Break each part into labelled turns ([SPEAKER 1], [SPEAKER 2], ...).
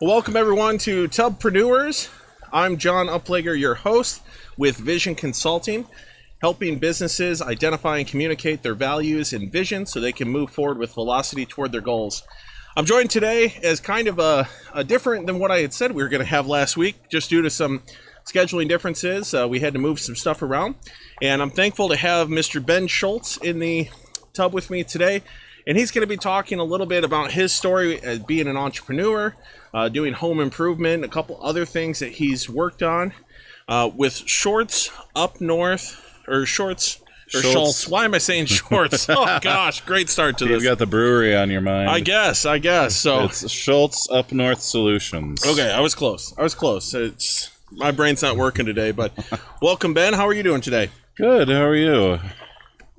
[SPEAKER 1] Well, welcome everyone to TubPreneurs. I'm John Uplager, your host with Vision Consulting, helping businesses identify and communicate their values and vision so they can move forward with velocity toward their goals. I'm joined today as kind of a different than what I had said we were going to have last week, just due to some scheduling differences. We had to move some stuff around, and I'm thankful to have Mr. Ben Schultz in the tub with me today. And he's going to be talking a little bit about his story as being an entrepreneur, doing home improvement, a couple other things that he's worked on with Schultz Up North, or Schultz. Why am I saying Schultz? Oh gosh, great start to this.
[SPEAKER 2] You've got the brewery on your mind.
[SPEAKER 1] I guess. So
[SPEAKER 2] it's Schultz Up North Solutions.
[SPEAKER 1] Okay, I was close. It's my brain's not working today, but welcome, Ben. How are you doing today?
[SPEAKER 2] Good. How are you?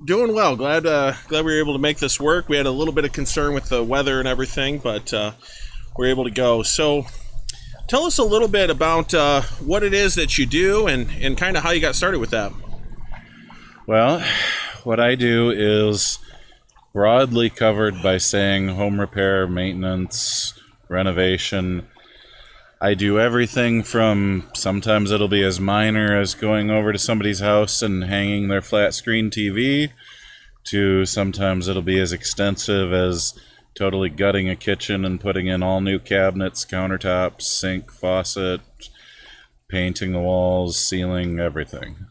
[SPEAKER 1] Doing well. Glad we were able to make this work. We had a little bit of concern with the weather and everything, but we're able to go. So tell us a little bit about what it is that you do and kind of how you got started with that.
[SPEAKER 2] Well, what I do is broadly covered by saying home repair, maintenance, renovation. I do everything from sometimes it'll be as minor as going over to somebody's house and hanging their flat screen TV, to sometimes it'll be as extensive as totally gutting a kitchen and putting in all new cabinets, countertops, sink, faucet, painting the walls, ceiling, everything.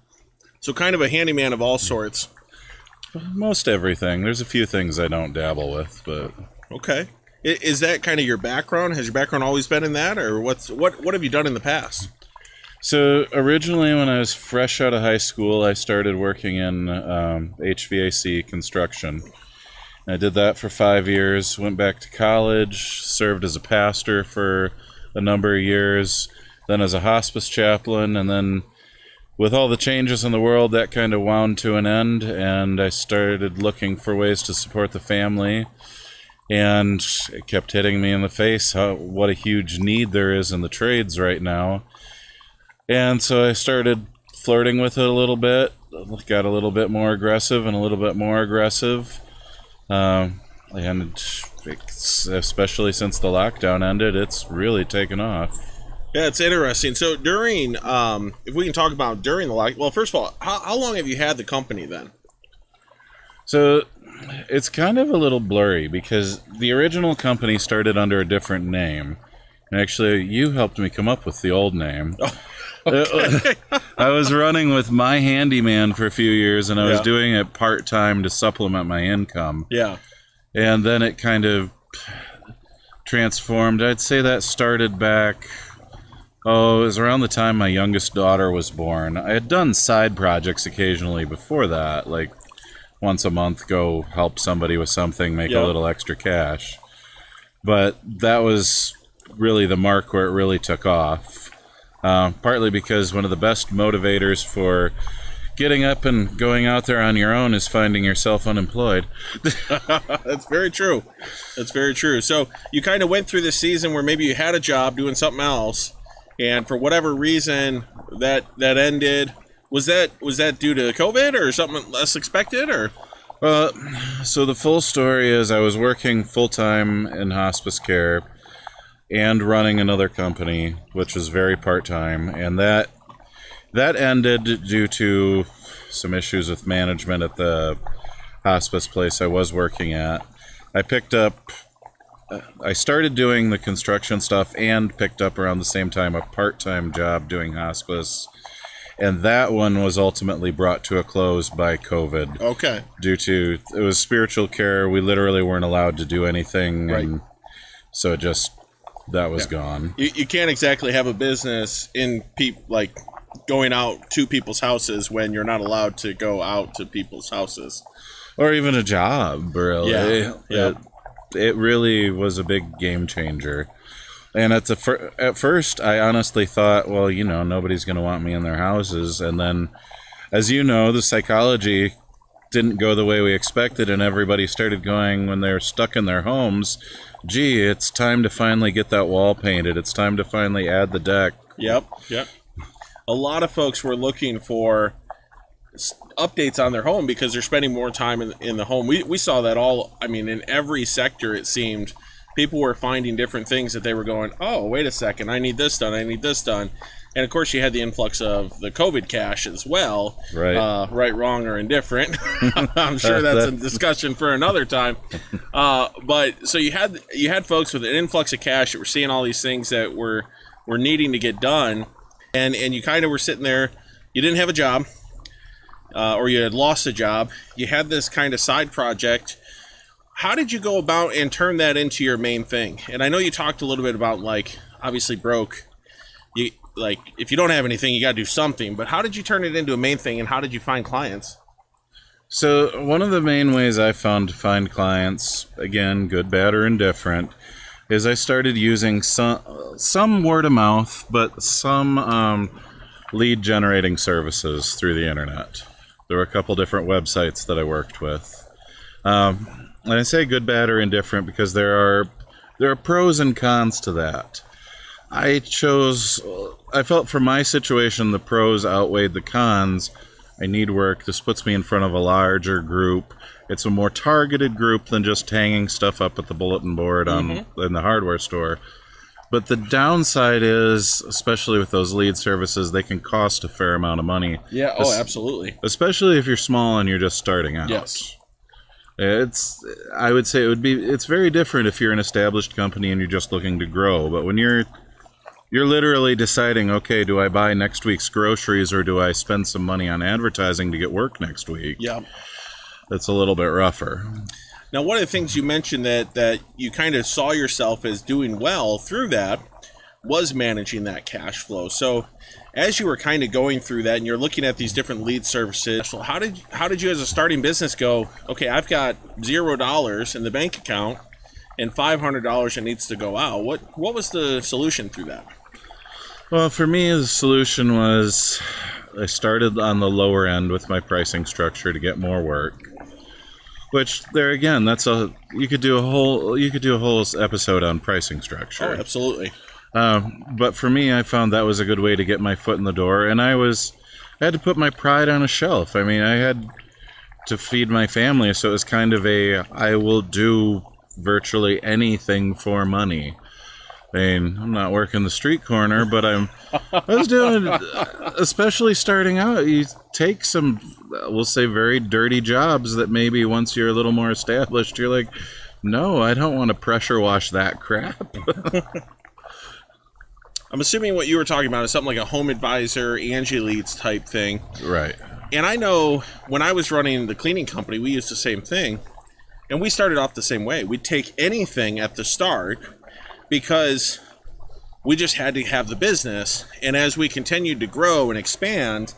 [SPEAKER 1] So kind of a handyman of all sorts.
[SPEAKER 2] Most everything. There's a few things I don't dabble with, but...
[SPEAKER 1] Okay. Is that kind of your background? Has your background always been in that, or what have you done in the past?
[SPEAKER 2] So originally, when I was fresh out of high school, I started working in HVAC construction. I did that for 5 years, went back to college, served as a pastor for a number of years, then as a hospice chaplain, and then with all the changes in the world, that kind of wound to an end, and I started looking for ways to support the family. And it kept hitting me in the face what a huge need there is in the trades right now. And so I started flirting with it a little bit, got a little bit more aggressive and a little bit more aggressive. And especially since the lockdown ended, it's really taken off.
[SPEAKER 1] Yeah, it's interesting. So during, if we can talk about during the lockdown, well, first of all, how long have you had the company then?
[SPEAKER 2] So it's kind of a little blurry because the original company started under a different name. And actually, you helped me come up with the old name.
[SPEAKER 1] Oh, okay.
[SPEAKER 2] I was running with My Handyman for a few years, and I was doing it part-time to supplement my income.
[SPEAKER 1] Yeah.
[SPEAKER 2] And then it kind of transformed. I'd say that started back, it was around the time my youngest daughter was born. I had done side projects occasionally before that, like once a month go help somebody with something, make a little extra cash. But that was really the mark where it really took off. Partly because one of the best motivators for getting up and going out there on your own is finding yourself unemployed.
[SPEAKER 1] That's very true. That's very true. So you kind of went through this season where maybe you had a job doing something else, and for whatever reason that ended. Was that due to COVID or something less expected, or?
[SPEAKER 2] So the full story is I was working full-time in hospice care and running another company, which was very part-time, and that ended due to some issues with management at the hospice place I was working at. I started doing the construction stuff and picked up around the same time a part-time job doing hospice. And that one was ultimately brought to a close by COVID.
[SPEAKER 1] Okay.
[SPEAKER 2] Due to, it was spiritual care. We literally weren't allowed to do anything.
[SPEAKER 1] Right.
[SPEAKER 2] And so that was gone.
[SPEAKER 1] You can't exactly have a business in like going out to people's houses when you're not allowed to go out to people's houses.
[SPEAKER 2] Or even a job, really.
[SPEAKER 1] Yeah.
[SPEAKER 2] It really was a big game changer. And at first, I honestly thought, well, nobody's going to want me in their houses. And then, as you know, the psychology didn't go the way we expected, and everybody started going when they're stuck in their homes, gee, it's time to finally get that wall painted. It's time to finally add the deck.
[SPEAKER 1] Yep. A lot of folks were looking for updates on their home because they're spending more time in the home. We saw that in every sector, it seemed. people were finding different things that they were going, oh, wait a second, I need this done, I need this done. And of course, you had the influx of the COVID cash as well.
[SPEAKER 2] Right.
[SPEAKER 1] Right, wrong, or indifferent. I'm sure that's a discussion for another time. But so you had folks with an influx of cash that were seeing all these things that were needing to get done, and you kind of were sitting there. You didn't have a job, or you had lost a job. You had this kind of side project. How did you go about and turn that into your main thing? And I know you talked a little bit about, like, obviously broke. Like, if you don't have anything, you got to do something. But how did you turn it into a main thing, and how did you find clients?
[SPEAKER 2] So one of the main ways I found to find clients, again, good, bad, or indifferent, is I started using some word of mouth, but some lead generating services through the internet. There were a couple different websites that I worked with. And I say good, bad, or indifferent because there are pros and cons to that. I felt for my situation, the pros outweighed the cons. I need work. This puts me in front of a larger group. It's a more targeted group than just hanging stuff up at the bulletin board in the hardware store. But the downside is, especially with those lead services, they can cost a fair amount of money.
[SPEAKER 1] Yeah, oh, absolutely.
[SPEAKER 2] Especially if you're small and you're just starting out.
[SPEAKER 1] Yes.
[SPEAKER 2] I would say it's very different if you're an established company and you're just looking to grow. But when you're literally deciding, okay, do I buy next week's groceries or do I spend some money on advertising to get work next week?
[SPEAKER 1] Yeah.
[SPEAKER 2] That's a little bit rougher.
[SPEAKER 1] Now, one of the things you mentioned that you kind of saw yourself as doing well through that was managing that cash flow. So as you were kind of going through that and you're looking at these different lead services, how did you as a starting business go, okay, I've got $0 in the bank account and $500 that needs to go out? What was the solution through that?
[SPEAKER 2] Well, for me, the solution was I started on the lower end with my pricing structure to get more work. Which there again, you could do a whole episode on pricing structure.
[SPEAKER 1] Oh, absolutely.
[SPEAKER 2] But for me, I found that was a good way to get my foot in the door, and I had to put my pride on a shelf. I mean, I had to feed my family, so it was kind of I will do virtually anything for money. I mean, I'm not working the street corner, but I was doing, especially starting out, you take some, we'll say, very dirty jobs that maybe once you're a little more established, you're like, no, I don't want to pressure wash that crap.
[SPEAKER 1] I'm assuming what you were talking about is something like a home advisor, Angie Leads type thing.
[SPEAKER 2] Right.
[SPEAKER 1] And I know when I was running the cleaning company, we used the same thing. And we started off the same way. We'd take anything at the start because we just had to have the business. And as we continued to grow and expand,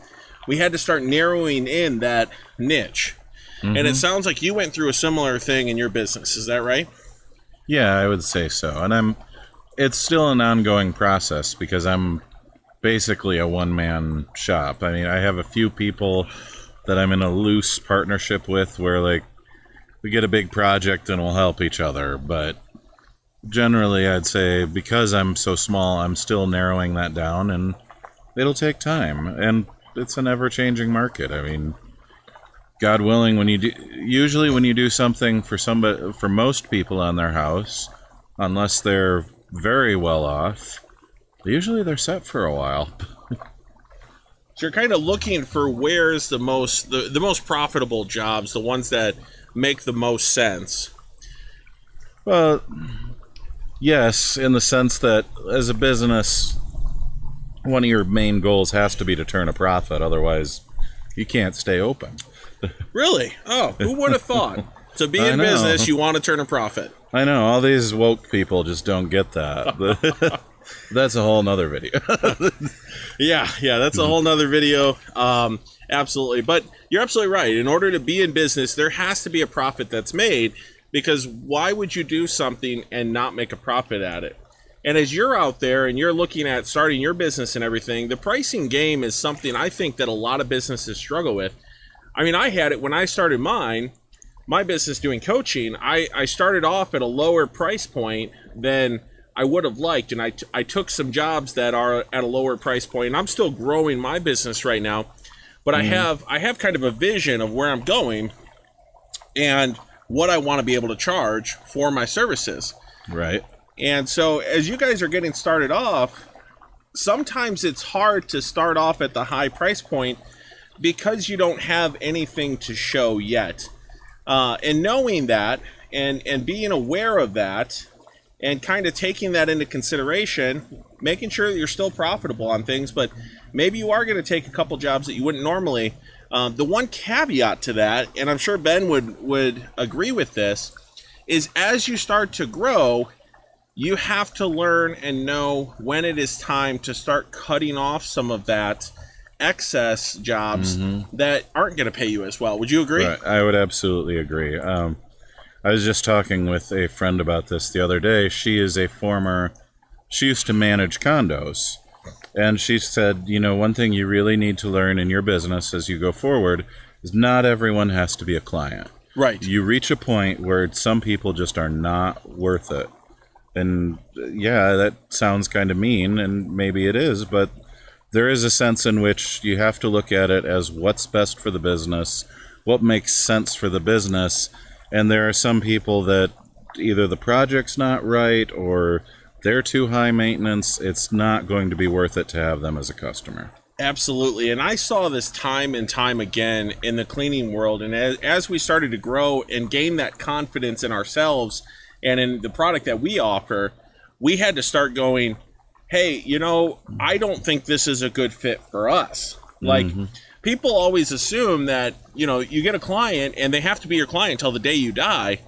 [SPEAKER 1] we had to start narrowing in that niche. Mm-hmm. And it sounds like you went through a similar thing in your business. Is that right?
[SPEAKER 2] Yeah, I would say so. And it's still an ongoing process because I'm basically a one-man shop. I mean, I have a few people that I'm in a loose partnership with where, like, we get a big project and we'll help each other. But generally, I'd say because I'm so small, I'm still narrowing that down, and it'll take time. And it's an ever-changing market. I mean, God willing, when you do something for most people on their house, unless they're very well off, usually they're set for a while.
[SPEAKER 1] So you're kind of looking for where's the most profitable jobs, the ones that make the most sense.
[SPEAKER 2] Well, yes, in the sense that as a business, one of your main goals has to be to turn a profit. Otherwise, you can't stay open.
[SPEAKER 1] Really? Oh, who would have thought? To be in business, you want to turn a profit.
[SPEAKER 2] I know. All these woke people just don't get that. That's a whole nother video.
[SPEAKER 1] Yeah, that's a whole nother video. Absolutely. But you're absolutely right. In order to be in business, there has to be a profit that's made, because why would you do something and not make a profit at it? And as you're out there and you're looking at starting your business and everything, the pricing game is something I think that a lot of businesses struggle with. I mean, I had it when I started my business doing coaching. I started off at a lower price point than I would have liked, and I took some jobs that are at a lower price point, and I'm still growing my business right now, but I have kind of a vision of where I'm going and what I want to be able to charge for my services.
[SPEAKER 2] Right.
[SPEAKER 1] And so as you guys are getting started off, sometimes it's hard to start off at the high price point because you don't have anything to show yet. And knowing that and being aware of that and kind of taking that into consideration, making sure that you're still profitable on things, but maybe you are going to take a couple jobs that you wouldn't normally. The one caveat to that, and I'm sure Ben would agree with this, is as you start to grow, you have to learn and know when it is time to start cutting off some of that excess jobs that aren't going to pay you as well. Would you agree?
[SPEAKER 2] Right. I would absolutely agree. I was just talking with a friend about this the other day. She used to manage condos. And she said, one thing you really need to learn in your business as you go forward is not everyone has to be a client.
[SPEAKER 1] Right.
[SPEAKER 2] You reach a point where some people just are not worth it. And yeah, that sounds kind of mean, and maybe it is, but there is a sense in which you have to look at it as what's best for the business, what makes sense for the business. And there are some people that either the project's not right or they're too high maintenance. It's not going to be worth it to have them as a customer.
[SPEAKER 1] Absolutely. And I saw this time and time again in the cleaning world. And as we started to grow and gain that confidence in ourselves and in the product that we offer, we had to start going, hey, I don't think this is a good fit for us. Like, people always assume that, you get a client and they have to be your client until the day you die.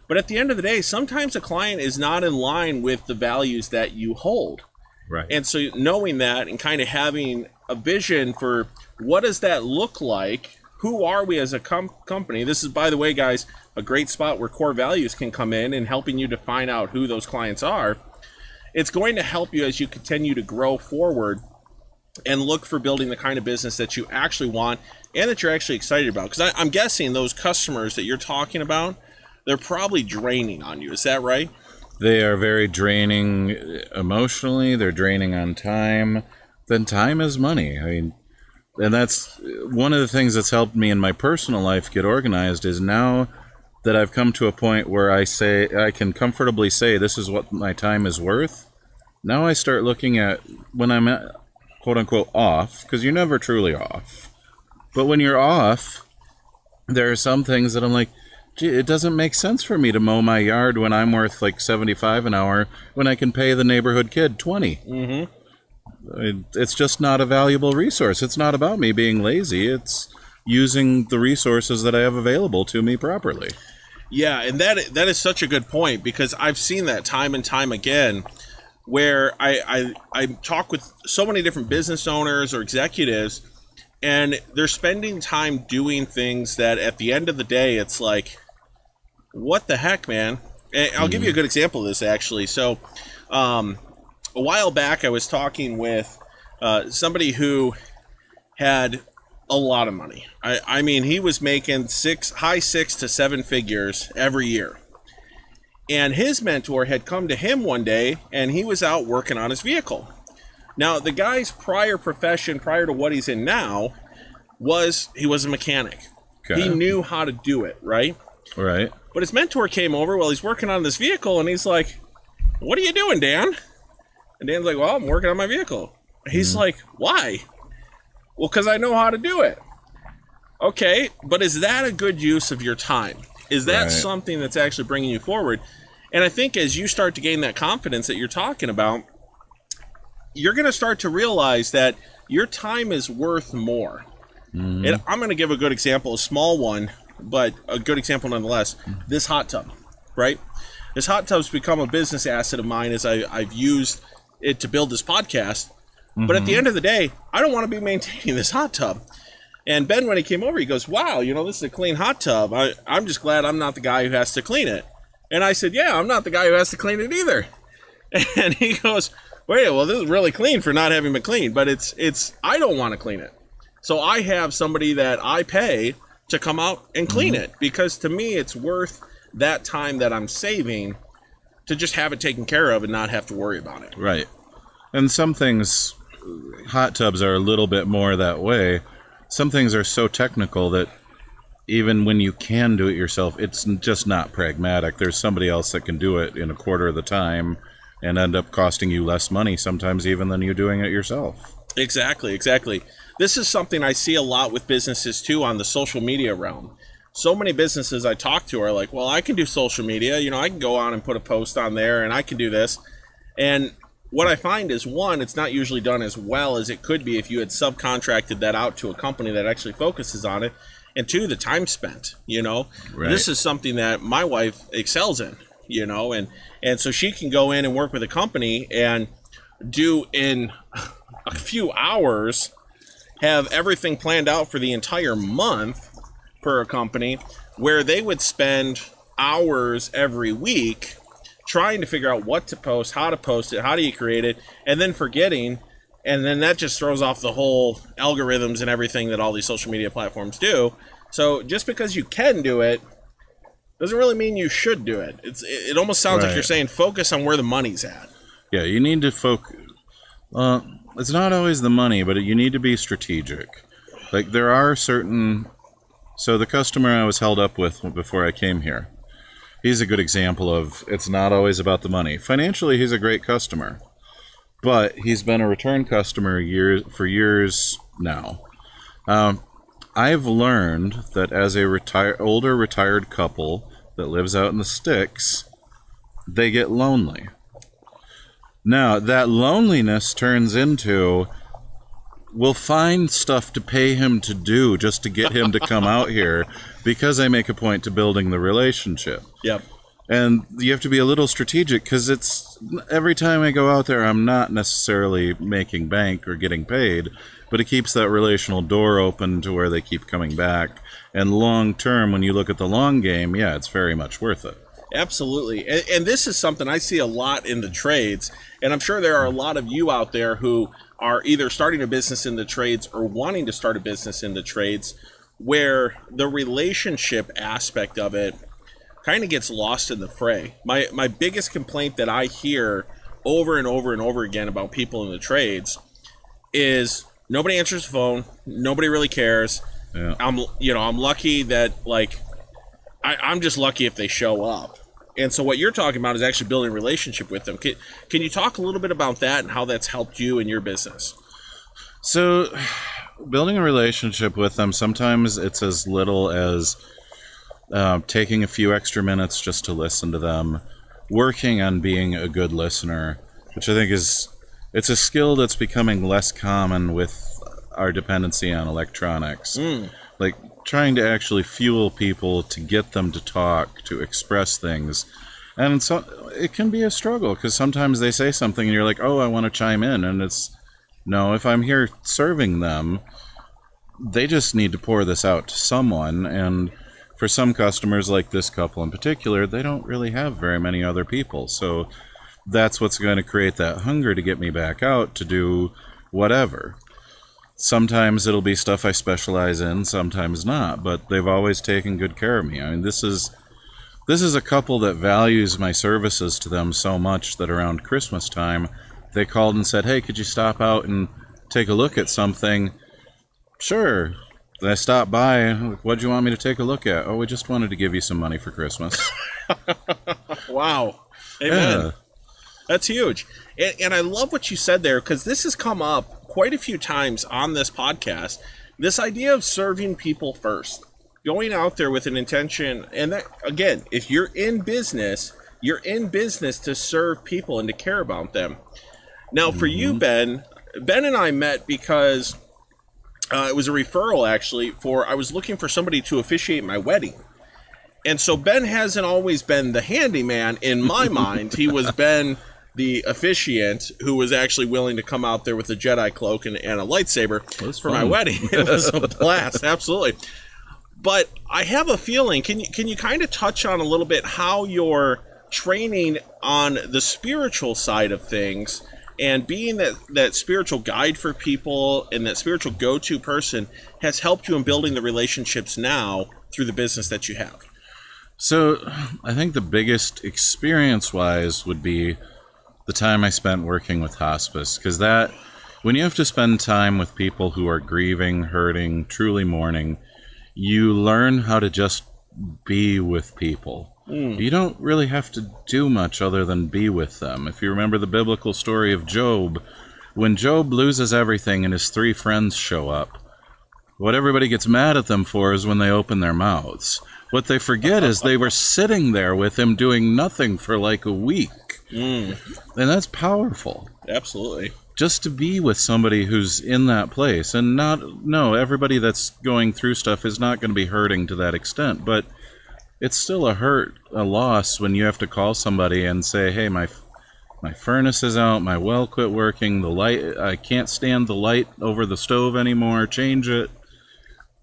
[SPEAKER 1] But at the end of the day, sometimes a client is not in line with the values that you hold.
[SPEAKER 2] Right.
[SPEAKER 1] And so knowing that and kind of having a vision for what does that look like? Who are we as a company? This is, by the way, guys, a great spot where core values can come in and helping you to find out who those clients are. It's going to help you as you continue to grow forward and look for building the kind of business that you actually want and that you're actually excited about. Because I'm guessing those customers that you're talking about, they're probably draining on you. Is that right?
[SPEAKER 2] They are very draining emotionally. They're draining on time. Then time is money. I mean, and that's one of the things that's helped me in my personal life get organized is now that I've come to a point where I can comfortably say this is what my time is worth. Now I start looking at when I'm at, quote unquote off, because you're never truly off. But when you're off, there are some things that I'm like, gee, it doesn't make sense for me to mow my yard when I'm worth like $75 an hour when I can pay the neighborhood kid $20. It's just not a valuable resource. It's not about me being lazy. It's using the resources that I have available to me properly.
[SPEAKER 1] Yeah, and that is such a good point, because I've seen that time and time again where I talk with so many different business owners or executives, and they're spending time doing things that at the end of the day, it's like, what the heck, man? And I'll give you a good example of this, actually. So a while back, I was talking with somebody who had a lot of money. I mean, he was making high 6 to 7 figures every year. And his mentor had come to him one day, and he was out working on his vehicle. Now, the guy's prior profession, prior to what he's in now, he was a mechanic. Okay. He knew how to do it, right?
[SPEAKER 2] Right.
[SPEAKER 1] But his mentor came over while he's working on this vehicle, and he's like, "What are you doing, Dan?" And Dan's like, "Well, I'm working on my vehicle." He's like, "Why?" "Well, because I know how to do it." Okay, but is that a good use of your time? Is that something that's actually bringing you forward? And I think as you start to gain that confidence that you're talking about, you're going to start to realize that your time is worth more. And I'm going to give a good example, a small one, but a good example nonetheless. This hot tub, right? This hot tub's become a business asset of mine as I've used it to build this podcast. But at the end of the day, I don't want to be maintaining this hot tub. And Ben, when he came over, he goes, "Wow, this is a clean hot tub. I'm just glad I'm not the guy who has to clean it." And I said, "Yeah, I'm not the guy who has to clean it either." And he goes, "Wait, well, this is really clean for not having been cleaned, but it's I don't want to clean it. So I have somebody that I pay to come out and clean it, because to me, it's worth that time that I'm saving to just have it taken care of and not have to worry about it."
[SPEAKER 2] Right. And some things, hot tubs are a little bit more that way. Some things are so technical that even when you can do it yourself, it's just not pragmatic. There's somebody else that can do it in a quarter of the time and end up costing you less money sometimes even than you doing it yourself.
[SPEAKER 1] Exactly. This is something I see a lot with businesses too on the social media realm. So many businesses I talk to are like, well, I can do social media. I can go on and put a post on there and I can do this. And what I find is, one, it's not usually done as well as it could be if you had subcontracted that out to a company that actually focuses on it. And two, the time spent,
[SPEAKER 2] Right.
[SPEAKER 1] This is something that my wife excels in, and so she can go in and work with a company and do in a few hours, have everything planned out for the entire month for a company, where they would spend hours every week trying to figure out what to post, how to post it, how do you create it, and then forgetting. And then that just throws off the whole algorithms and everything that all these social media platforms do. So just because you can do it doesn't really mean you should do it. It almost sounds like you're saying focus on where the money's at.
[SPEAKER 2] Yeah, you need to focus. It's not always the money, but you need to be strategic. Like there are certain... So the customer I was held up with before I came here, he's a good example of it's not always about the money. Financially, he's a great customer. But he's been a return customer for years now. I've learned that as a older retired couple that lives out in the sticks, they get lonely. Now, that loneliness turns into, we'll find stuff to pay him to do just to get him to come out here because I make a point to building the relationship.
[SPEAKER 1] Yep.
[SPEAKER 2] And you have to be a little strategic because it's every time I go out there, I'm not necessarily making bank or getting paid, but it keeps that relational door open to where they keep coming back. And long term, when you look at the long game, yeah, it's very much worth it.
[SPEAKER 1] Absolutely. And this is something I see a lot in the trades. And I'm sure there are a lot of you out there who are either starting a business in the trades or wanting to start a business in the trades, where the relationship aspect of it kind of gets lost in the fray. My biggest complaint that I hear over and over and over again about people in the trades is nobody answers the phone, nobody really cares.
[SPEAKER 2] Yeah.
[SPEAKER 1] I'm lucky that I'm just lucky if they show up. And so what you're talking about is actually building a relationship with them. Can you talk a little bit about that and how that's helped you in your business?
[SPEAKER 2] So building a relationship with them, sometimes it's as little as taking a few extra minutes just to listen to them, working on being a good listener, which I think it's a skill that's becoming less common with our dependency on electronics. Like trying to actually fuel people to get them to talk, to express things. And so it can be a struggle because sometimes they say something and you're like, oh, I want to chime in. And no, if I'm here serving them, they just need to pour this out to someone. And for some customers, like this couple in particular, they don't really have very many other people. So that's what's going to create that hunger to get me back out to do whatever. Sometimes it'll be stuff I specialize in, sometimes not, but they've always taken good care of me. I mean, this is a couple that values my services to them so much that around Christmas time, they called and said, hey, could you stop out and take a look at something? Sure. I stopped by. What do you want me to take a look at? Oh, we just wanted to give you some money for Christmas.
[SPEAKER 1] Wow. Amen.
[SPEAKER 2] Yeah.
[SPEAKER 1] That's huge. And I love what you said there, because this has come up quite a few times on this podcast. This idea of serving people first, going out there with an intention. And that, again, if you're in business to serve people and to care about them. Now, for you, Ben and I met because it was a referral, actually, I was looking for somebody to officiate my wedding. And so Ben hasn't always been the handyman in my mind. He was Ben, the officiant, who was actually willing to come out there with a Jedi cloak and a lightsaber for my wedding. It was a blast, absolutely. But I have a feeling, can you kind of touch on a little bit how your training on the spiritual side of things and being that spiritual guide for people and that spiritual go-to person has helped you in building the relationships now through the business that you have?
[SPEAKER 2] So I think the biggest experience-wise would be the time I spent working with hospice, because when you have to spend time with people who are grieving, hurting, truly mourning, you learn how to just be with people. You don't really have to do much other than be with them. If you remember the biblical story of Job, when Job loses everything and his 3 friends show up, what everybody gets mad at them for is when they open their mouths. What they forget is they were sitting there with him doing nothing for like a week. And that's powerful.
[SPEAKER 1] Absolutely.
[SPEAKER 2] Just to be with somebody who's in that place. And everybody that's going through stuff is not going to be hurting to that extent. But it's still a loss when you have to call somebody and say, hey, my furnace is out, my well quit working, the light, I can't stand the light over the stove anymore, change it.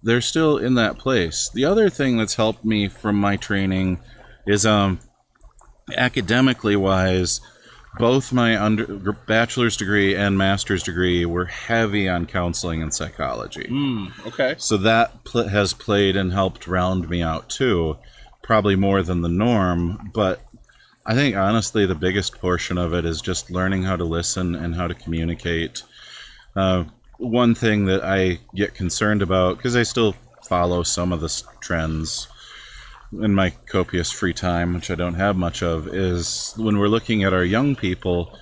[SPEAKER 2] They're still in that place. The other thing that's helped me from my training is academically wise, both my bachelor's degree and master's degree were heavy on counseling and psychology.
[SPEAKER 1] Okay.
[SPEAKER 2] So that has played and helped round me out too, probably more than the norm. But I think honestly the biggest portion of it is just learning how to listen and how to communicate. One thing that I get concerned about, because I still follow some of the trends in my copious free time, which I don't have much of, is when we're looking at our young people,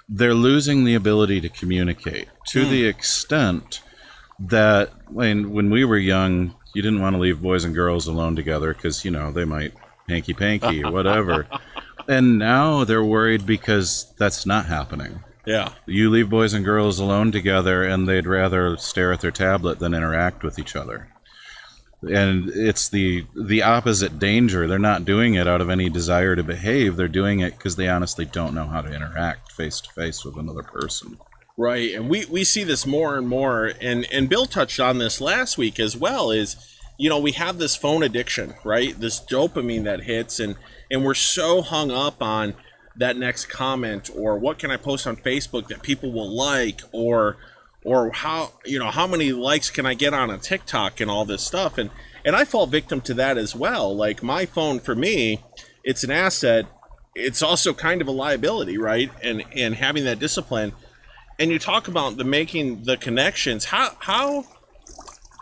[SPEAKER 2] they're losing the ability to communicate to the extent that when we were young, you didn't want to leave boys and girls alone together because, they might hanky-panky, whatever. And now they're worried because that's not happening.
[SPEAKER 1] Yeah.
[SPEAKER 2] You leave boys and girls alone together and they'd rather stare at their tablet than interact with each other. And it's the opposite danger. They're not doing it out of any desire to behave. They're doing it because they honestly don't know how to interact face-to-face with another person.
[SPEAKER 1] Right. And we see this more and more. And Bill touched on this last week as well, is, we have this phone addiction, right? This dopamine that hits, and we're so hung up on that next comment, or what can I post on Facebook that people will like, or how many likes can I get on a TikTok and all this stuff. And I fall victim to that as well. Like my phone, for me, it's an asset. It's also kind of a liability, right? And having that discipline. And you talk about making the connections. How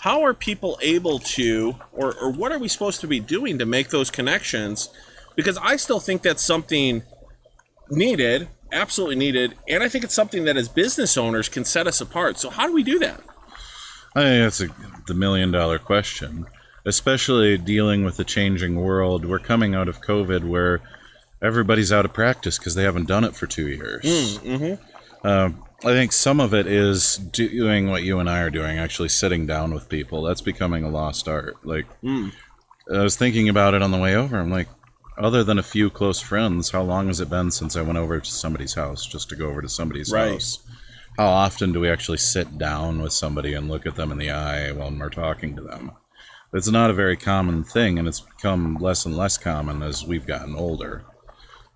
[SPEAKER 1] are people able to, or what are we supposed to be doing to make those connections? Because I still think that's something needed, absolutely needed, and I think it's something that as business owners can set us apart. So how do we do that?
[SPEAKER 2] I think that's the $1 million question, especially dealing with the changing world. We're coming out of COVID where everybody's out of practice because they haven't done it for 2 years. I think some of it is doing what you and I are doing, actually sitting down with people. That's becoming a lost art. I was thinking about it on the way over. I'm like, other than a few close friends, how long has it been since I went over to somebody's house just to go over to somebody's house? How often do we actually sit down with somebody and look at them in the eye while we're talking to them? It's not a very common thing, and it's become less and less common as we've gotten older,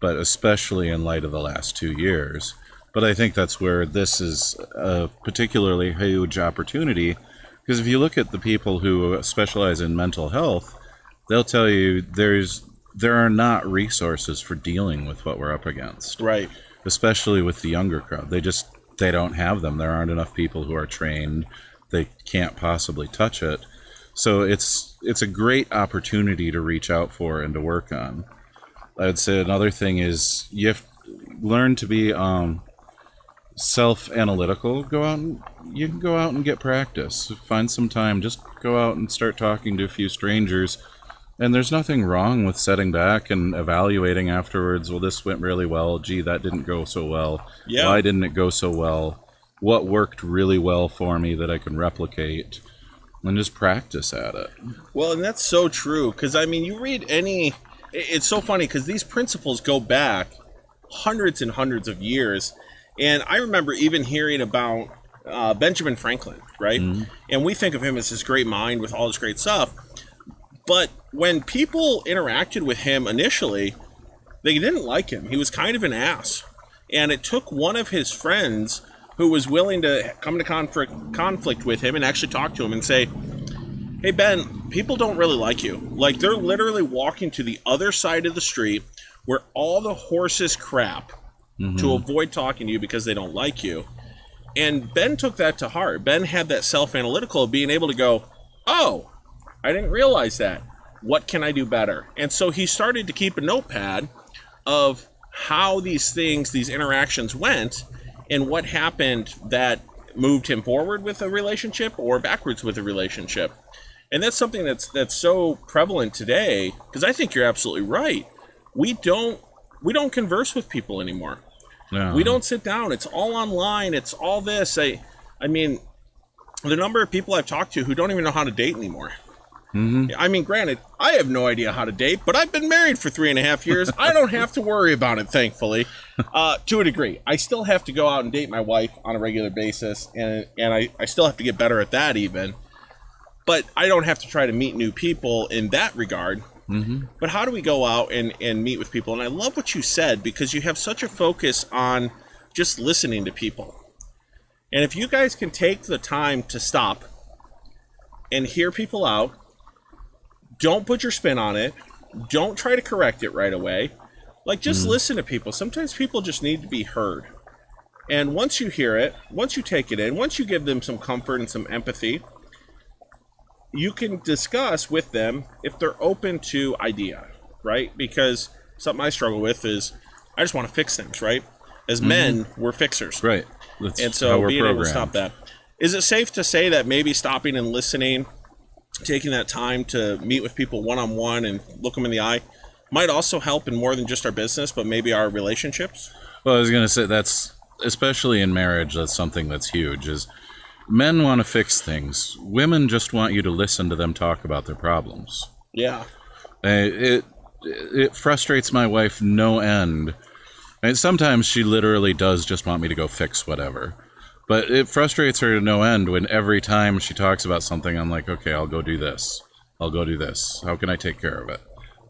[SPEAKER 2] but especially in light of the last 2 years. But I think that's where this is a particularly huge opportunity, because if you look at the people who specialize in mental health, they'll tell you there are not resources for dealing with what we're up against. Right. Especially with the younger crowd. They don't have them. There aren't enough people who are trained. They can't possibly touch it. So it's a great opportunity to reach out for and to work on. I'd say another thing is you have to learn to be self-analytical. You can go out and get practice. Find some time. Just go out and start talking to a few strangers. And there's nothing wrong with sitting back and evaluating afterwards. Well, this went really well. Gee, that didn't go so well. Yeah. Why didn't it go so well? What worked really well for me that I can replicate? And just practice at it.
[SPEAKER 1] Well, and that's so true. Because, you read it's so funny because these principles go back hundreds and hundreds of years. And I remember even hearing about Benjamin Franklin, right? Mm-hmm. And we think of him as this great mind with all this great stuff. But when people interacted with him initially, they didn't like him. He was kind of an ass. And it took one of his friends who was willing to come to conflict with him and actually talk to him and say, hey, Ben, people don't really like you. Like, they're literally walking to the other side of the street where all the horses crap to avoid talking to you because they don't like you. And Ben took that to heart. Ben had that self-analytical of being able to go, oh, I didn't realize that. What can I do better? And so he started to keep a notepad of how these things, these interactions went, and what happened that moved him forward with a relationship or backwards with a relationship. And that's something that's so prevalent today, because I think you're absolutely right. We don't converse with people anymore. No. We don't sit down. It's all online. It's all this. I mean, the number of people I've talked to who don't even know how to date anymore. Mm-hmm. I mean, granted, I have no idea how to date, but I've been married for 3.5 years. I don't have to worry about it, thankfully, to a degree. I still have to go out and date my wife on a regular basis, and I still have to get better at that even. But I don't have to try to meet new people in that regard. Mm-hmm. But how do we go out and meet with people? And I love what you said, because you have such a focus on just listening to people. And if you guys can take the time to stop and hear people out, don't put your spin on it. Don't try to correct it right away. Like, just listen to people. Sometimes people just need to be heard. And once you hear it, once you take it in, once you give them some comfort and some empathy, you can discuss with them if they're open to idea, right? Because something I struggle with is I just want to fix things, right? As men, we're fixers.
[SPEAKER 2] Right.
[SPEAKER 1] That's and so being able to stop that. Is it safe to say that maybe stopping and listening, taking that time to meet with people one-on-one and look them in the eye, might also help in more than just our business, but maybe our relationships?
[SPEAKER 2] Well, I was going to say, that's, especially in marriage, that's something that's huge, is men want to fix things. Women just want you to listen to them talk about their problems.
[SPEAKER 1] Yeah.
[SPEAKER 2] It frustrates my wife no end. And sometimes she literally does just want me to go fix whatever. But it frustrates her to no end when every time she talks about something, I'm like, okay, I'll go do this. I'll go do this. How can I take care of it?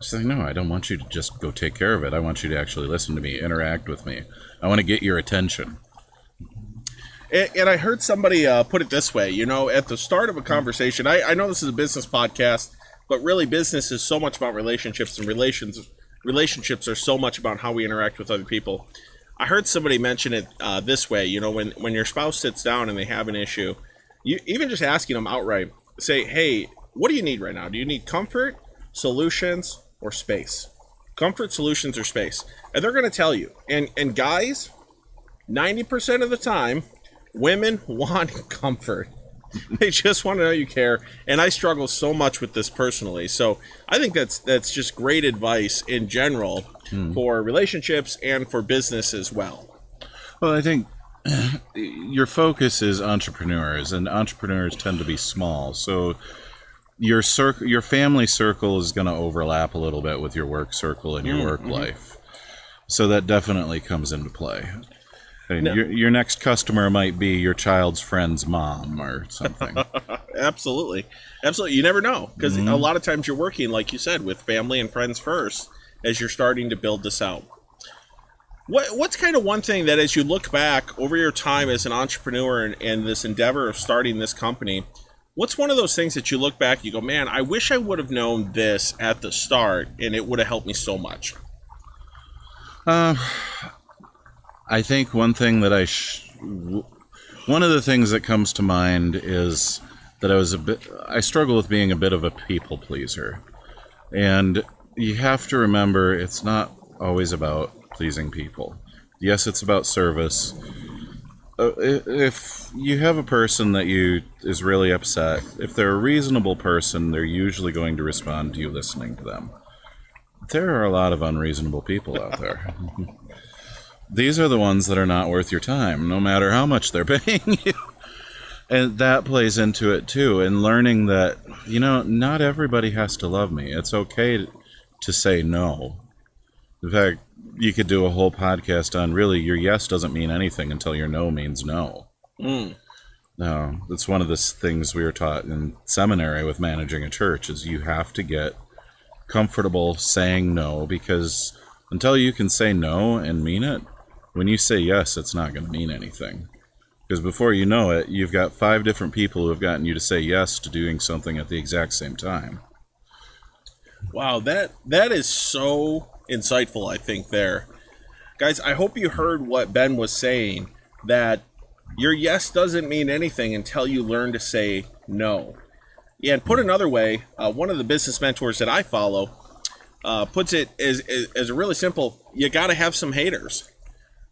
[SPEAKER 2] She's like, no, I don't want you to just go take care of it. I want you to actually listen to me, interact with me. I want to get your attention.
[SPEAKER 1] And I heard somebody put it this way, at the start of a conversation, I know this is a business podcast, but really business is so much about relationships, and relationships are so much about how we interact with other people. I heard somebody mention it this way, when your spouse sits down and they have an issue, you even just asking them outright, say, hey, what do you need right now? Do you need comfort, solutions, or space? Comfort, solutions, or space. And they're going to tell you. And guys, 90% of the time, women want comfort. They just want to know you care. And I struggle so much with this personally. So I think that's just great advice in general for relationships and for business as well.
[SPEAKER 2] Well, I think your focus is entrepreneurs, and entrepreneurs tend to be small. So your family circle is going to overlap a little bit with your work circle and your work life. So that definitely comes into play. No. Your next customer might be your child's friend's mom or something.
[SPEAKER 1] Absolutely. You never know, because a lot of times you're working, like you said, with family and friends first as you're starting to build this out. What's kind of one thing that, as you look back over your time as an entrepreneur and this endeavor of starting this company, what's one of those things that you look back, you go, man, I wish I would have known this at the start, and it would have helped me so much?
[SPEAKER 2] I think one thing that one of the things that comes to mind is that I struggle with being a bit of a people pleaser. And you have to remember, it's not always about pleasing people. Yes, it's about service. If you have a person that is really upset, if they're a reasonable person, they're usually going to respond to you listening to them. There are a lot of unreasonable people out there. These are the ones that are not worth your time, no matter how much they're paying you. And that plays into it too, and learning that, not everybody has to love me. It's okay to say no. In fact, you could do a whole podcast on really your yes doesn't mean anything until your no means no. No, that's one of the things we were taught in seminary with managing a church, is you have to get comfortable saying no, because until you can say no and mean it, when you say yes, it's not going to mean anything. Because before you know it, you've got 5 different people who have gotten you to say yes to doing something at the exact same time.
[SPEAKER 1] Wow, that is so insightful, I think, there. Guys, I hope you heard what Ben was saying, that your yes doesn't mean anything until you learn to say no. Yeah, and put another way, one of the business mentors that I follow puts it as a really simple, you got to have some haters,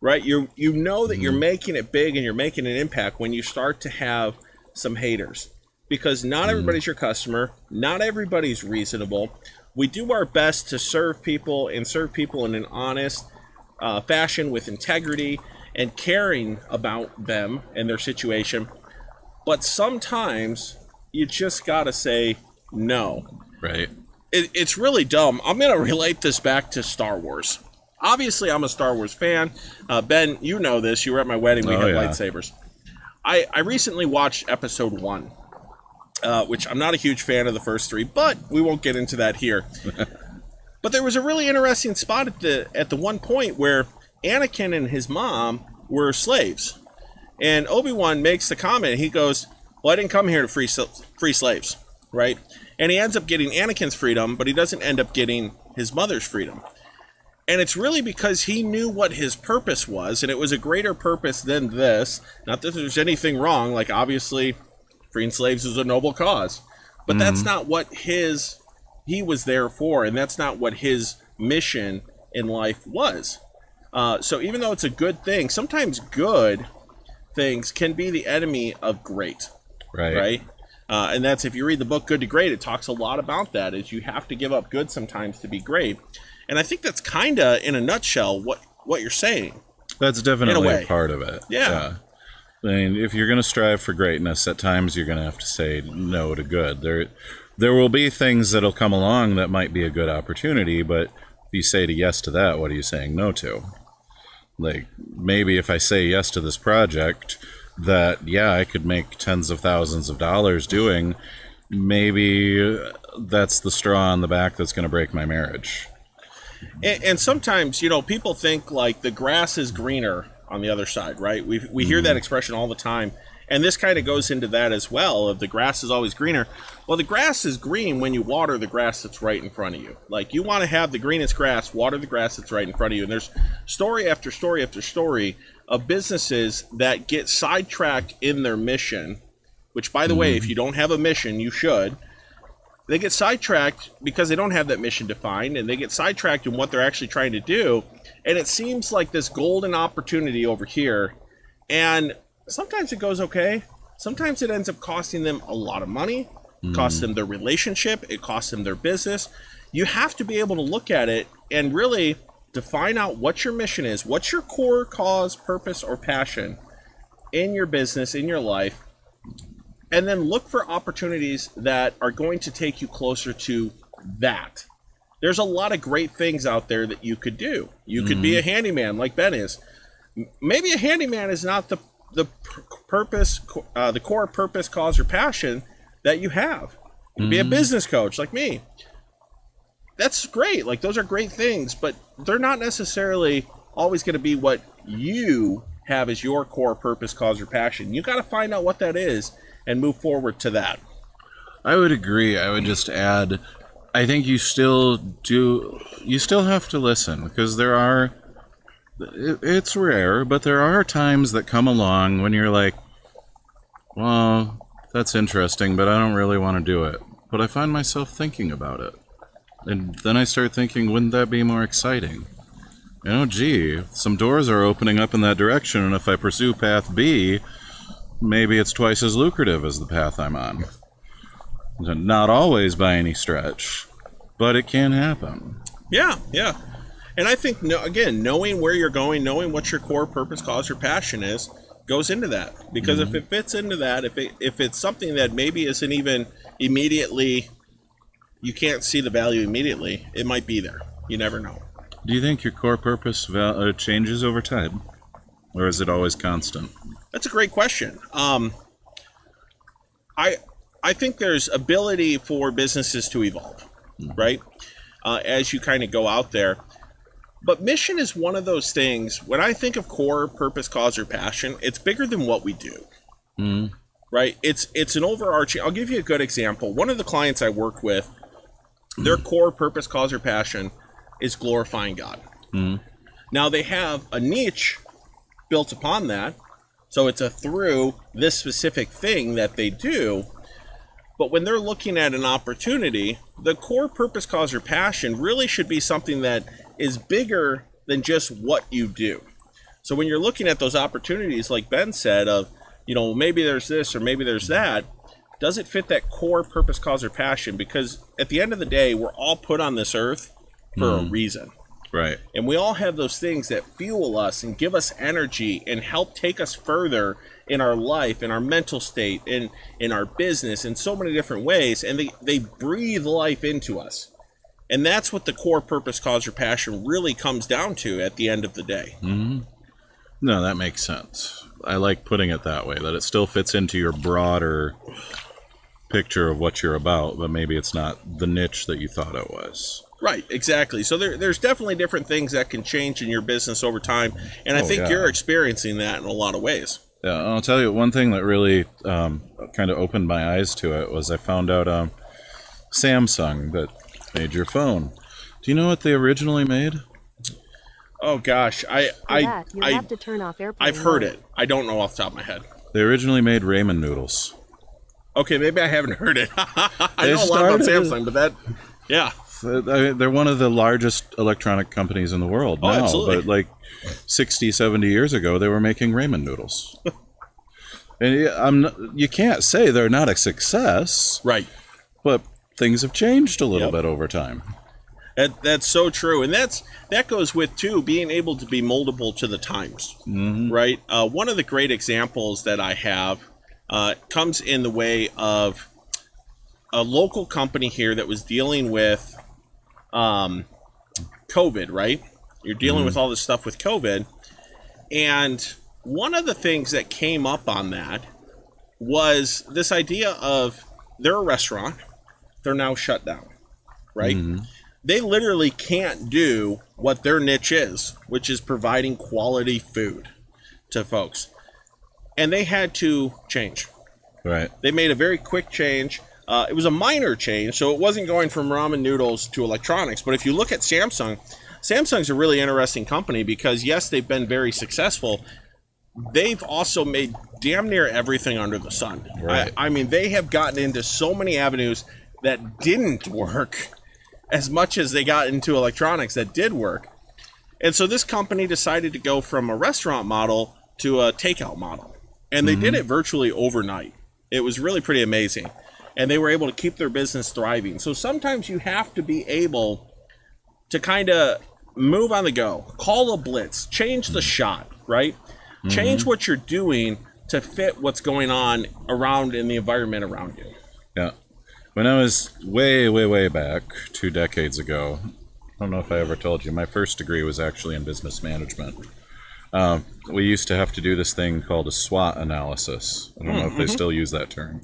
[SPEAKER 1] right? You know that you're making it big and you're making an impact when you start to have some haters, because not everybody's your customer. Not everybody's reasonable. We do our best to serve people and serve people in an honest fashion with integrity and caring about them and their situation. But sometimes you just got to say no.
[SPEAKER 2] Right.
[SPEAKER 1] It's really dumb. I'm going to relate this back to Star Wars. Obviously, I'm a Star Wars fan. Ben, you know this. You were at my wedding. We had lightsabers. I recently watched episode 1, which I'm not a huge fan of the first 3, but we won't get into that here. But there was a really interesting spot at the one point where Anakin and his mom were slaves. And Obi-Wan makes the comment. He goes, well, I didn't come here to free slaves, right? And he ends up getting Anakin's freedom, but he doesn't end up getting his mother's freedom. And it's really because he knew what his purpose was, and it was a greater purpose than this. Not that there's anything wrong, like obviously freeing slaves is a noble cause, but that's not what he was there for, and that's not what his mission in life was. So even though it's a good thing, sometimes good things can be the enemy of great, right? And that's, if you read the book Good to Great, it talks a lot about that, is you have to give up good sometimes to be great. And I think that's kind of, in a nutshell, what you're saying.
[SPEAKER 2] That's definitely a part of it.
[SPEAKER 1] Yeah.
[SPEAKER 2] I mean, if you're going to strive for greatness, at times you're going to have to say no to good. There will be things that'll come along that might be a good opportunity, but if you say yes to that, what are you saying no to? Like, maybe if I say yes to this project that, I could make tens of thousands of dollars doing, maybe that's the straw on the back that's going to break my marriage.
[SPEAKER 1] And sometimes, people think like the grass is greener on the other side, right? We hear that expression all the time. And this kind of goes into that as well, of the grass is always greener. Well, the grass is green when you water the grass that's right in front of you. Like, you want to have the greenest grass, water the grass that's right in front of you. And there's story after story after story of businesses that get sidetracked in their mission, which, by the way, if you don't have a mission, you should. They get sidetracked because they don't have that mission defined, and they get sidetracked in what they're actually trying to do. And it seems like this golden opportunity over here. And sometimes it goes okay. Sometimes it ends up costing them a lot of money. It costs them their relationship. It costs them their business. You have to be able to look at it and really define out what your mission is. What's your core cause, purpose, or passion in your business, in your life? And then look for opportunities that are going to take you closer to that. There's a lot of great things out there that you could do. You could be a handyman like Ben is. Maybe a handyman is not the purpose, the core purpose, cause, or passion that you have. You could be a business coach like me. That's great. Like, those are great things, but they're not necessarily always going to be what you have as your core purpose, cause, or passion. You got to find out what that is and move forward to that.
[SPEAKER 2] I would agree. I would just add, I think you still have to listen, because it's rare, but there are times that come along when you're like, well, that's interesting, but I don't really want to do it. But I find myself thinking about it. And then I start thinking, wouldn't that be more exciting? Some doors are opening up in that direction, and if I pursue path B, maybe it's twice as lucrative as the path I'm on. Not always by any stretch, but it can happen. Yeah.
[SPEAKER 1] And I think, again, knowing where you're going, knowing what your core purpose, cause, or passion is, goes into that. Because if it fits into that, if it's something that maybe isn't even immediately, you can't see the value immediately, it might be there. You never know.
[SPEAKER 2] Do you think your core purpose changes over time? Or is it always constant?
[SPEAKER 1] That's a great question. I think there's ability for businesses to evolve, right? As you kind of go out there. But mission is one of those things, when I think of core purpose, cause, or passion, it's bigger than what we do, right? It's an overarching, I'll give you a good example. One of the clients I work with, their core purpose, cause, or passion is glorifying God. Now they have a niche built upon that. So it's through this specific thing that they do. But when they're looking at an opportunity, the core purpose, cause, or passion really should be something that is bigger than just what you do. So when you're looking at those opportunities, like Ben said, of, maybe there's this or maybe there's that, does it fit that core purpose, cause, or passion? Because at the end of the day, we're all put on this earth for a reason.
[SPEAKER 2] Right.
[SPEAKER 1] And we all have those things that fuel us and give us energy and help take us further in our life, in our mental state, in our business, in so many different ways. And they breathe life into us. And that's what the core purpose, cause, or passion really comes down to at the end of the day.
[SPEAKER 2] Mm-hmm. No, that makes sense. I like putting it that way, that it still fits into your broader picture of what you're about, but maybe it's not the niche that you thought it was.
[SPEAKER 1] Right, exactly. So there's definitely different things that can change in your business over time, and I think you're experiencing that in a lot of ways.
[SPEAKER 2] Yeah, I'll tell you one thing that really kind of opened my eyes to it was I found out Samsung that made your phone. Do you know what they originally made?
[SPEAKER 1] Oh gosh,
[SPEAKER 3] you have to turn off airplane
[SPEAKER 1] I've heard
[SPEAKER 3] mode.
[SPEAKER 1] it. I don't know off the top of my head.
[SPEAKER 2] They originally made ramen noodles.
[SPEAKER 1] Okay, maybe I haven't heard it. I know a lot about Samsung, but yeah.
[SPEAKER 2] They're one of the largest electronic companies in the world now.
[SPEAKER 1] Absolutely.
[SPEAKER 2] But like 60, 70 years ago, they were making ramen noodles. And you can't say they're not a success.
[SPEAKER 1] Right.
[SPEAKER 2] But things have changed a little bit over time.
[SPEAKER 1] That's so true. And that goes with, too, being able to be moldable to the times. Mm-hmm. Right? One of the great examples that I have comes in the way of a local company here that was dealing with COVID, right? You're dealing with all this stuff with COVID. And one of the things that came up on that was this idea of they're a restaurant. They're now shut down, right? Mm-hmm. They literally can't do what their niche is, which is providing quality food to folks. And they had to change.
[SPEAKER 2] Right.
[SPEAKER 1] They made a very quick change. It was a minor change, so it wasn't going from ramen noodles to electronics. But if you look at Samsung, Samsung's a really interesting company because, yes, they've been very successful. They've also made damn near everything under the sun.
[SPEAKER 2] Right.
[SPEAKER 1] I mean, they have gotten into so many avenues that didn't work as much as they got into electronics that did work. And so this company decided to go from a restaurant model to a takeout model. And they did it virtually overnight. It was really pretty amazing. And they were able to keep their business thriving. So sometimes you have to be able to kind of move on the go, call a blitz, change the shot, right? Mm-hmm. Change what you're doing to fit what's going on around in the environment around you.
[SPEAKER 2] Yeah. When I was way, way, way back, 2 decades ago, I don't know if I ever told you, my first degree was actually in business management. We used to have to do this thing called a SWOT analysis. I don't know if they still use that term.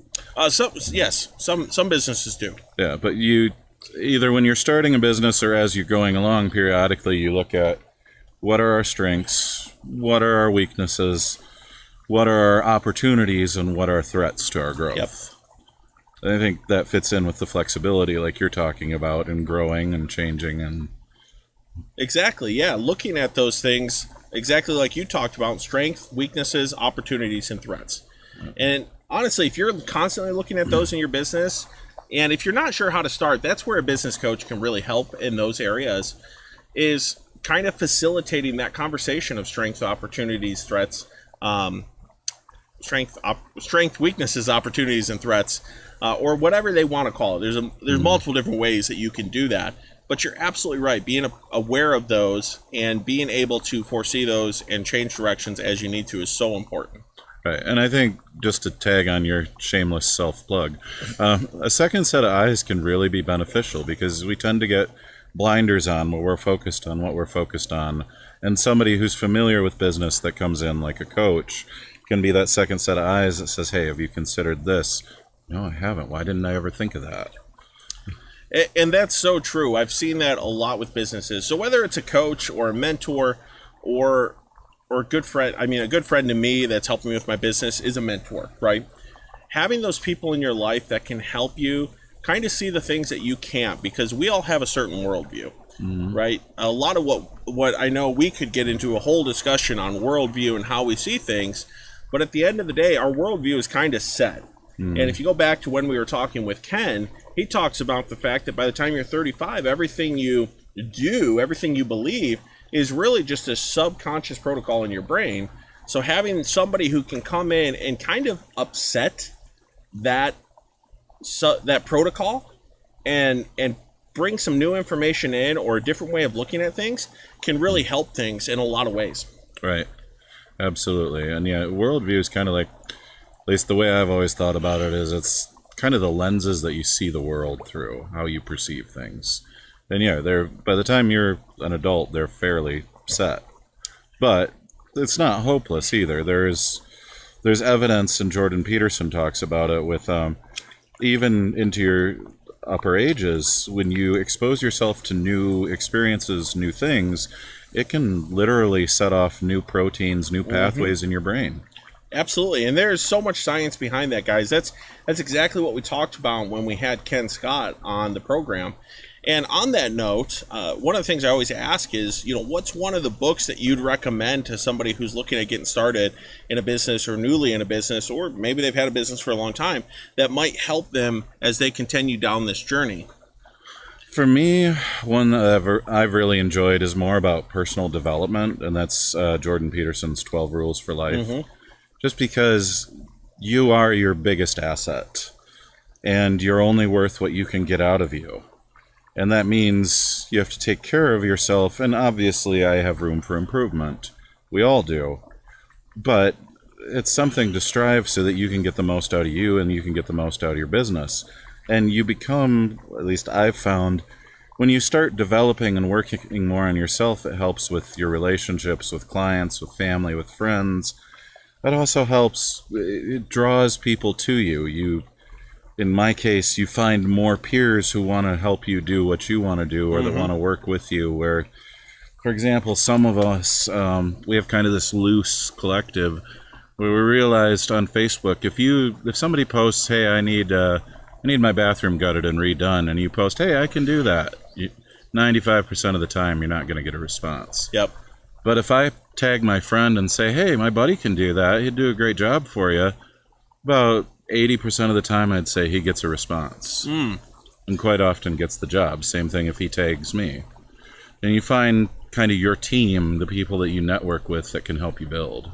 [SPEAKER 2] Some businesses do. Yeah, but you either when you're starting a business or as you're going along, periodically you look at what are our strengths, what are our weaknesses, what are our opportunities, and what are threats to our growth.
[SPEAKER 1] Yep.
[SPEAKER 2] I think that fits in with the flexibility like you're talking about and growing and changing and
[SPEAKER 1] exactly, yeah. Looking at those things exactly like you talked about, strengths, weaknesses, opportunities, and threats. And honestly, if you're constantly looking at those in your business, and if you're not sure how to start, that's where a business coach can really help in those areas, is kind of facilitating that conversation of strengths, opportunities, threats, strength, weaknesses, opportunities, and threats, or whatever they want to call it. There's multiple different ways that you can do that. But you're absolutely right. Being aware of those and being able to foresee those and change directions as you need to is so important.
[SPEAKER 2] Right. And I think just to tag on your shameless self-plug, a second set of eyes can really be beneficial because we tend to get blinders on what we're focused on. And somebody who's familiar with business that comes in like a coach can be that second set of eyes that says, hey, have you considered this? No, I haven't. Why didn't I ever think of that?
[SPEAKER 1] And that's so true. I've seen that a lot with businesses. So whether it's a coach or a mentor or a good friend, a good friend to me that's helping me with my business is a mentor, right? Having those people in your life that can help you kind of see the things that you can't, because we all have a certain worldview, right? A lot of what I know, we could get into a whole discussion on worldview and how we see things, but at the end of the day, our worldview is kind of set. And if you go back to when we were talking with Ken, he talks about the fact that by the time you're 35, everything you do, everything you believe is really just a subconscious protocol in your brain. So having somebody who can come in and kind of upset that protocol and bring some new information in or a different way of looking at things can really help things in a lot of ways.
[SPEAKER 2] Right. Absolutely. And yeah, worldview is kind of like, at least the way I've always thought about it is it's kind of the lenses that you see the world through, how you perceive things. And yeah, by the time you're an adult, they're fairly set. But it's not hopeless either. There's evidence, and Jordan Peterson talks about it with even into your upper ages, when you expose yourself to new experiences, new things, it can literally set off new proteins, new pathways in your brain.
[SPEAKER 1] Absolutely, and there's so much science behind that, guys. That's exactly what we talked about when we had Ken Scott on the program. And on that note, one of the things I always ask is, what's one of the books that you'd recommend to somebody who's looking at getting started in a business or newly in a business, or maybe they've had a business for a long time, that might help them as they continue down this journey?
[SPEAKER 2] For me, one that I've really enjoyed is more about personal development, and that's Jordan Peterson's 12 Rules for Life. Just because you are your biggest asset, and you're only worth what you can get out of you. And that means you have to take care of yourself, and obviously I have room for improvement. We all do. But it's something to strive so that you can get the most out of you and you can get the most out of your business. And you become, at least I've found, when you start developing and working more on yourself, it helps with your relationships with clients, with family, with friends. That also helps, it draws people to you. In my case, you find more peers who want to help you do what you want to do, or that want to work with you. Where, for example, some of us, we have kind of this loose collective where we realized on Facebook, if somebody posts, hey, I need my bathroom gutted and redone, and you post, hey, I can do that, 95% of the time you're not going to get a response.
[SPEAKER 1] Yep.
[SPEAKER 2] But if I tag my friend and say, hey, my buddy can do that, he'd do a great job for you, about 80% of the time I'd say he gets a response. And quite often gets the job. Same thing if he tags me. And you find kind of your team, the people that you network with, that can help you build.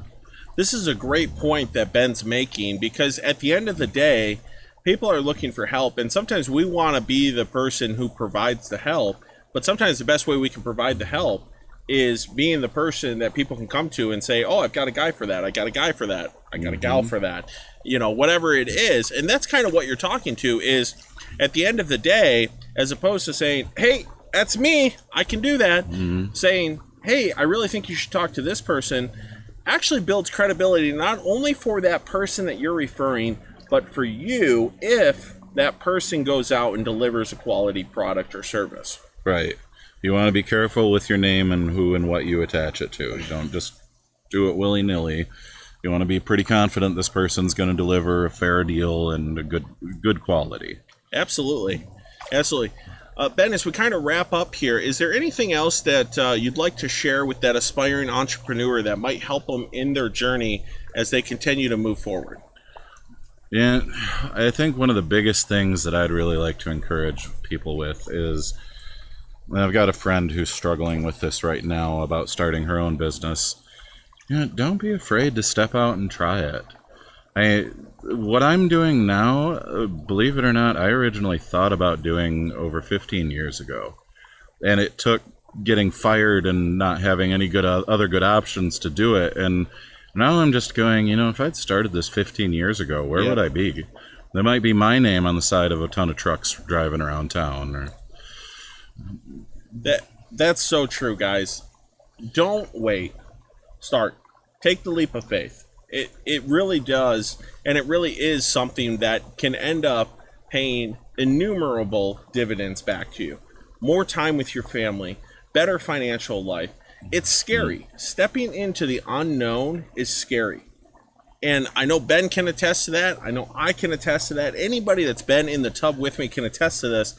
[SPEAKER 1] This is a great point that Ben's making, because at the end of the day, people are looking for help, and sometimes we want to be the person who provides the help, but sometimes the best way we can provide the help is being the person that people can come to and say, oh, I've got a guy for that, I got a guy for that, I got a gal for that, whatever it is. And that's kind of what you're talking to, is at the end of the day, as opposed to saying, hey, that's me, I can do that, saying, hey, I really think you should talk to this person, actually builds credibility not only for that person that you're referring, but for you if that person goes out and delivers a quality product or service.
[SPEAKER 2] Right. You want to be careful with your name and who and what you attach it to. You don't just do it willy-nilly. You want to be pretty confident this person's going to deliver a fair deal and a good quality.
[SPEAKER 1] Absolutely. Absolutely. Ben, as we kind of wrap up here, is there anything else that you'd like to share with that aspiring entrepreneur that might help them in their journey as they continue to move forward?
[SPEAKER 2] Yeah, I think one of the biggest things that I'd really like to encourage people with is, I've got a friend who's struggling with this right now about starting her own business. Don't be afraid to step out and try it. What I'm doing now, believe it or not, I originally thought about doing over 15 years ago. And it took getting fired and not having any other good options to do it. And now I'm just going, if I'd started this 15 years ago, where would I be? There might be my name on the side of a ton of trucks driving around town. Or
[SPEAKER 1] That's so true, guys. Don't wait. Start. Take the leap of faith. It really does, and it really is something that can end up paying innumerable dividends back to you. More time with your family, better financial life. It's scary. Stepping into the unknown is scary. And I know Ben can attest to that. I know I can attest to that. Anybody that's been in the tub with me can attest to this.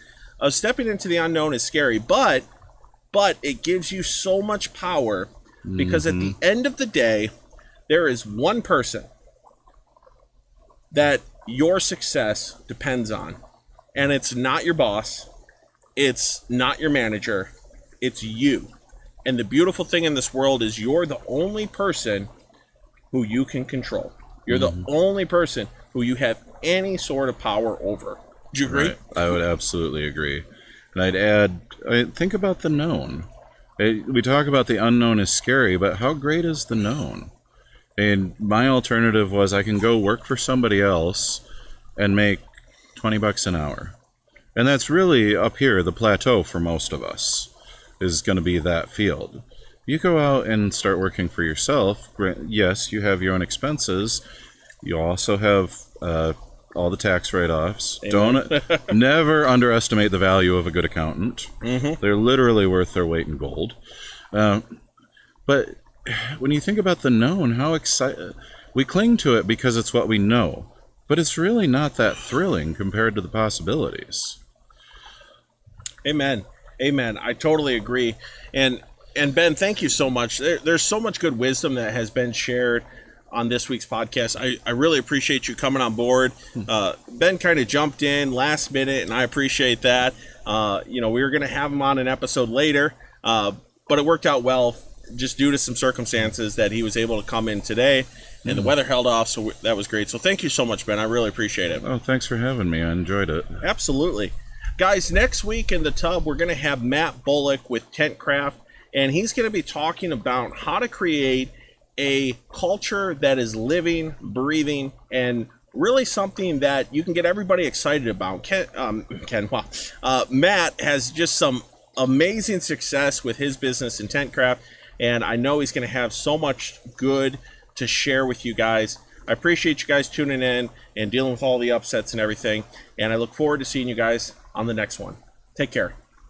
[SPEAKER 1] Stepping into the unknown is scary, but it gives you so much power, because at the end of the day, there is one person that your success depends on. And it's not your boss. It's not your manager. It's you. And the beautiful thing in this world is you're the only person who you can control. You're the only person who you have any sort of power over. Do you agree?
[SPEAKER 2] Right. I would absolutely agree. And I'd add, think about the known. We talk about the unknown is scary, but how great is the known? And my alternative was I can go work for somebody else and make $20 an hour. And that's really up here, the plateau for most of us is going to be that field. You go out and start working for yourself. Yes, you have your own expenses. You also have all the tax write-offs. Don't never underestimate the value of a good accountant. They're literally worth their weight in gold. But when you think about the known, how excited we cling to it because it's what we know. But it's really not that thrilling compared to the possibilities.
[SPEAKER 1] Amen. Amen. I totally agree. And Ben, thank you so much. There's so much good wisdom that has been shared on this week's podcast. I really appreciate you coming on board. Ben kind of jumped in last minute, and I appreciate that. We were going to have him on an episode later, but it worked out well just due to some circumstances that he was able to come in today, and the weather held off, so that was great. So thank you so much, Ben. I really appreciate it.
[SPEAKER 2] Oh, thanks for having me. I enjoyed it.
[SPEAKER 1] Absolutely. Guys, next week in the Tub, we're going to have Matt Bullock with TentCraft, and he's going to be talking about how to create a culture that is living, breathing, and really something that you can get everybody excited about. Matt has just some amazing success with his business in TentCraft, and I know he's going to have so much good to share with you guys. I appreciate you guys tuning in and dealing with all the upsets and everything, and I look forward to seeing you guys on the next one. Take care.